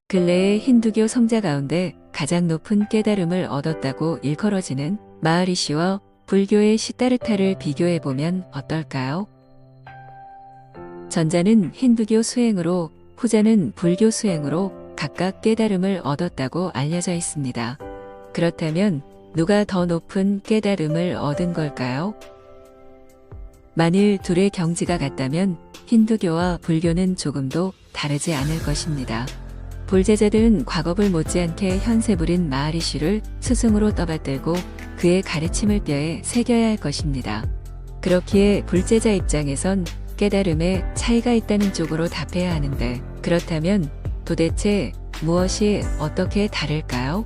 근래의 힌두교 성자 가운데 가장 높은 깨달음을 얻었다고 일컬어지는 마하리시와 불교의 시다르타를 비교해보면 어떨까요? 전자는 힌두교 수행으로, 후자는 불교 수행으로 각각 깨달음을 얻었다고 알려져 있습니다. 그렇다면 누가 더 높은 깨달음을 얻은 걸까요? 만일 둘의 경지가 같다면 힌두교와 불교는 조금도 다르지 않을 것입니다. 불제자들은 과거불 못지않게 현세불인 마하리시를 스승으로 떠받들고 그의 가르침을 뼈에 새겨야 할 것입니다. 그렇기에 불제자 입장에선 깨달음에 차이가 있다는 쪽으로 답해야 하는데, 그렇다면 도대체 무엇이 어떻게 다를까요?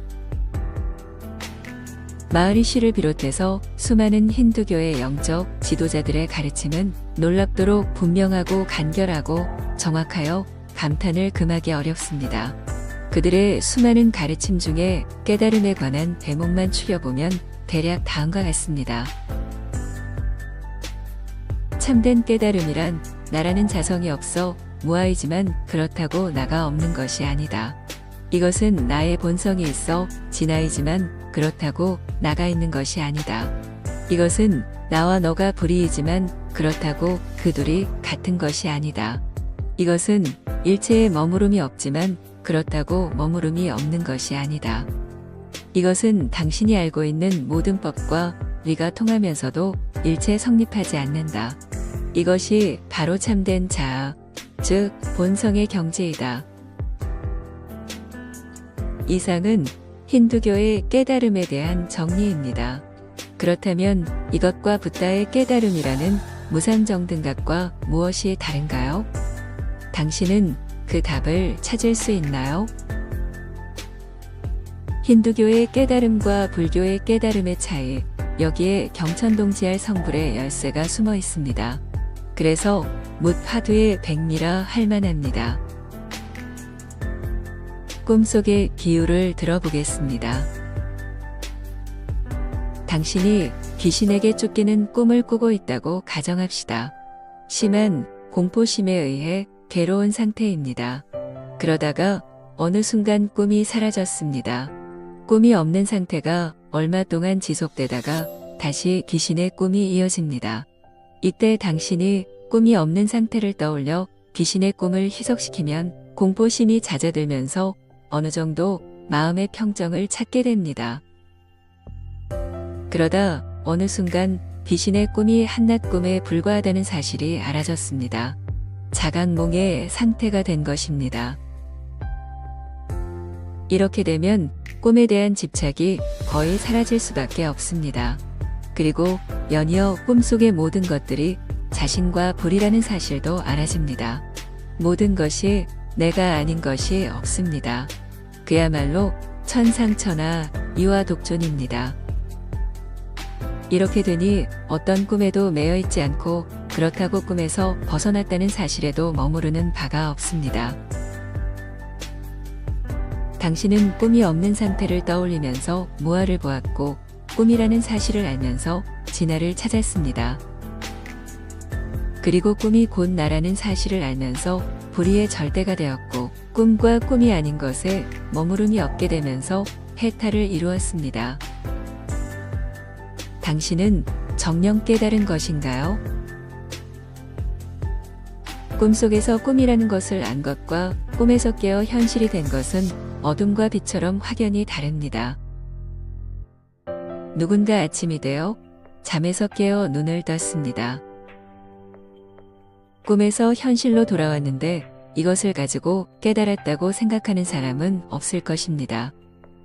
마하리시를 비롯해서 수많은 힌두교의 영적 지도자들의 가르침은 놀랍도록 분명하고 간결하고 정확하여 감탄을 금하기 어렵습니다. 그들의 수많은 가르침 중에 깨달음에 관한 대목만 추려보면 대략 다음과 같습니다. 참된 깨달음이란 나라는 자성이 없어 무아이지만 그렇다고 나가 없는 것이 아니다. 이것은 나의 본성이 있어 진아이지만 그렇다고 나가 있는 것이 아니다. 이것은 나와 너가 불이이지만 그렇다고 그 둘이 같은 것이 아니다. 이것은 일체에 머무름이 없지만 그렇다고 머무름이 없는 것이 아니다. 이것은 당신이 알고 있는 모든 법과 리가 통하면서도 일체 성립하지 않는다. 이것이 바로 참된 자아, 즉 본성의 경지이다. 이상은 힌두교의 깨달음에 대한 정리입니다. 그렇다면 이것과 붓다의 깨달음이라는 무상정등각과 무엇이 다른가요? 당신은 그 답을 찾을 수 있나요? 힌두교의 깨달음과 불교의 깨달음의 차이, 여기에 경천동지할 성불의 열쇠가 숨어 있습니다. 그래서 묻 화두의 백미라 할 만합니다. 꿈속의 비유를 들어보겠습니다. 당신이 귀신에게 쫓기는 꿈을 꾸고 있다고 가정합시다. 심한 공포심에 의해 괴로운 상태입니다. 그러다가 어느 순간 꿈이 사라졌습니다. 꿈이 없는 상태가 얼마 동안 지속되다가 다시 귀신의 꿈이 이어집니다. 이때 당신이 꿈이 없는 상태를 떠올려 귀신의 꿈을 희석시키면 공포심이 잦아들면서 어느 정도 마음의 평정을 찾게 됩니다. 그러다 어느 순간 귀신의 꿈이 한낱 꿈에 불과하다는 사실이 알아졌습니다. 자각몽의 상태가 된 것입니다. 이렇게 되면 꿈에 대한 집착이 거의 사라질 수밖에 없습니다. 그리고 연이어 꿈속의 모든 것들이 자신과 불이라는 사실도 알아집니다. 모든 것이 내가 아닌 것이 없습니다. 그야말로 천상천하 유아독존입니다. 이렇게 되니 어떤 꿈에도 매여 있지 않고 그렇다고 꿈에서 벗어났다는 사실에도 머무르는 바가 없습니다. 당신은 꿈이 없는 상태를 떠올리면서 무아를 보았고 꿈이라는 사실을 알면서 진아를 찾았습니다. 그리고 꿈이 곧 나라는 사실을 알면서 불의의 절대가 되었고 꿈과 꿈이 아닌 것에 머무름이 없게 되면서 해탈을 이루었습니다. 당신은 정녕 깨달은 것인가요? 꿈속에서 꿈이라는 것을 안 것과 꿈에서 깨어 현실이 된 것은 어둠과 빛처럼 확연히 다릅니다. 누군가 아침이 되어 잠에서 깨어 눈을 떴습니다. 꿈에서 현실로 돌아왔는데 이것을 가지고 깨달았다고 생각하는 사람은 없을 것입니다.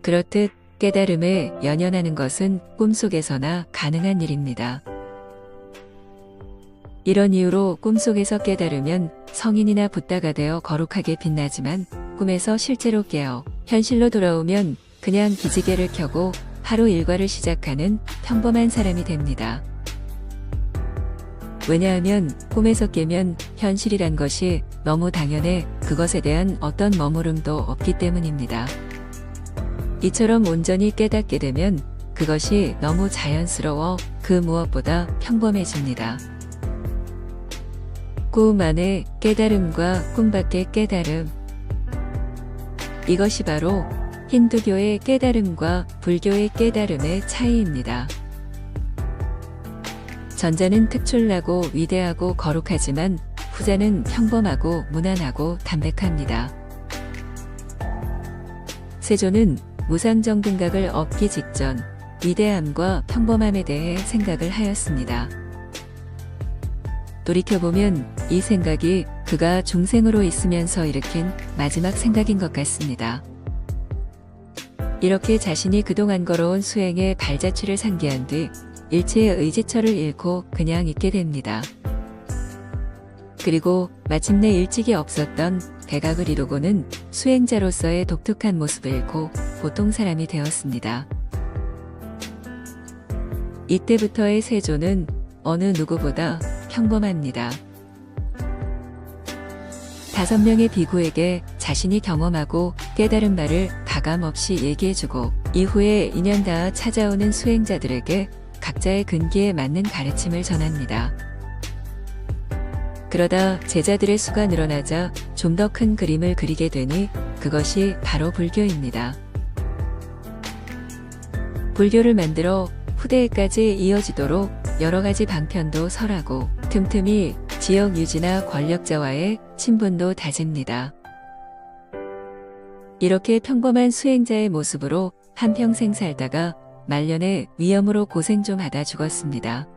그렇듯 깨달음에 연연하는 것은 꿈속에서나 가능한 일입니다. 이런 이유로 꿈속에서 깨달으면 성인이나 붓다가 되어 거룩하게 빛나지만 꿈에서 실제로 깨어 현실로 돌아오면 그냥 기지개를 켜고 하루 일과를 시작하는 평범한 사람이 됩니다. 왜냐하면 꿈에서 깨면 현실이란 것이 너무 당연해 그것에 대한 어떤 머무름도 없기 때문입니다. 이처럼 온전히 깨닫게 되면 그것이 너무 자연스러워 그 무엇보다 평범해집니다. 꿈 안의 깨달음과 꿈 밖의 깨달음. 이것이 바로 힌두교의 깨달음과 불교의 깨달음의 차이입니다. 전자는 특출나고 위대하고 거룩하지만 후자는 평범하고 무난하고 담백합니다. 세조는 무상정등각을 얻기 직전 위대함과 평범함에 대해 생각을 하였습니다. 돌이켜보면 이 생각이 그가 중생으로 있으면서 일으킨 마지막 생각인 것 같습니다. 이렇게 자신이 그동안 걸어온 수행의 발자취를 상기한 뒤 일체의 의지처를 잃고 그냥 있게 됩니다. 그리고 마침내 일찍이 없었던 대각을 이루고는 수행자로서의 독특한 모습을 잃고 보통 사람이 되었습니다. 이때부터의 세조는 어느 누구보다 평범합니다. 5명의 비구에게 자신이 경험하고 깨달은 바를 가감없이 얘기해주고 이후에 인연 닿아 찾아오는 수행자들에게 각자의 근기에 맞는 가르침을 전합니다. 그러다 제자들의 수가 늘어나자 좀 더 큰 그림을 그리게 되니 그것이 바로 불교입니다. 불교를 만들어 후대에까지 이어지도록 여러 가지 방편도 설하고 틈틈이 지역 유지나 권력자와의 친분도 다집니다. 이렇게 평범한 수행자의 모습으로 한평생 살다가 말년에 위염으로 고생 좀 하다 죽었습니다.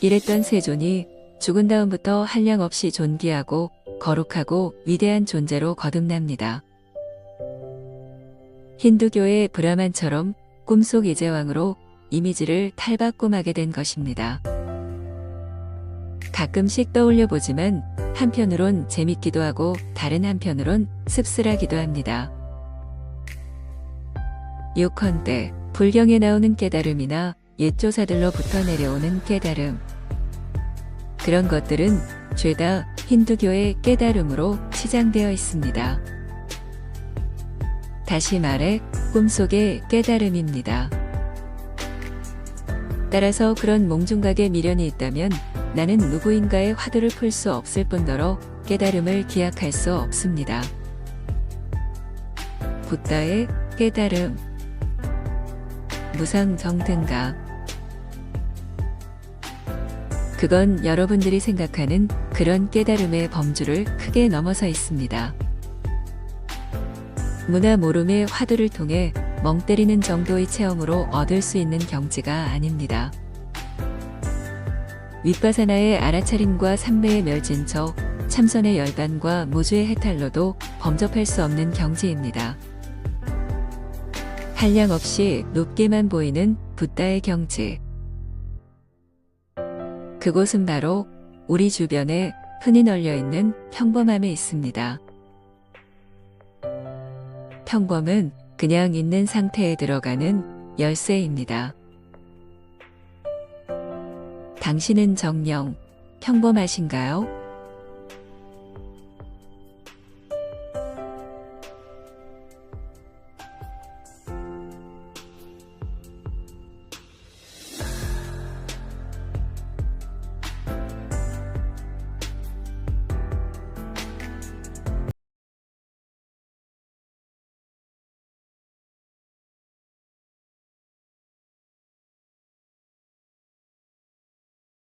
이랬던 세존이 죽은 다음부터 한량없이 존귀하고 거룩하고 위대한 존재로 거듭납니다. 힌두교의 브라만처럼 꿈속 이제왕으로 이미지를 탈바꿈하게 된 것입니다. 가끔씩 떠올려보지만 한편으론 재밌기도 하고 다른 한편으론 씁쓸하기도 합니다. 요컨대 불경에 나오는 깨달음이나 옛조사들로부터 내려오는 깨달음, 그런 것들은 죄다 힌두교의 깨달음으로 치장되어 있습니다. 다시 말해 꿈속의 깨달음입니다. 따라서 그런 몽중각에 미련이 있다면 나는 누구인가의 화두를 풀 수 없을 뿐더러 깨달음을 기약할 수 없습니다. 붓다의 깨달음, 무상정등각. 그건 여러분들이 생각하는 그런 깨달음의 범주를 크게 넘어서 있습니다. 문화 모름의 화두를 통해 멍 때리는 정도의 체험으로 얻을 수 있는 경지가 아닙니다. 윗바사나의 알아차림과 삼매의 멸진처, 참선의 열반과 무주의 해탈로도 범접할 수 없는 경지입니다. 한량없이 높게만 보이는 붓다의 경지. 그곳은 바로 우리 주변에 흔히 널려 있는 평범함에 있습니다. 평범은 그냥 있는 상태에 들어가는 열쇠입니다. 당신은 정녕 평범하신가요?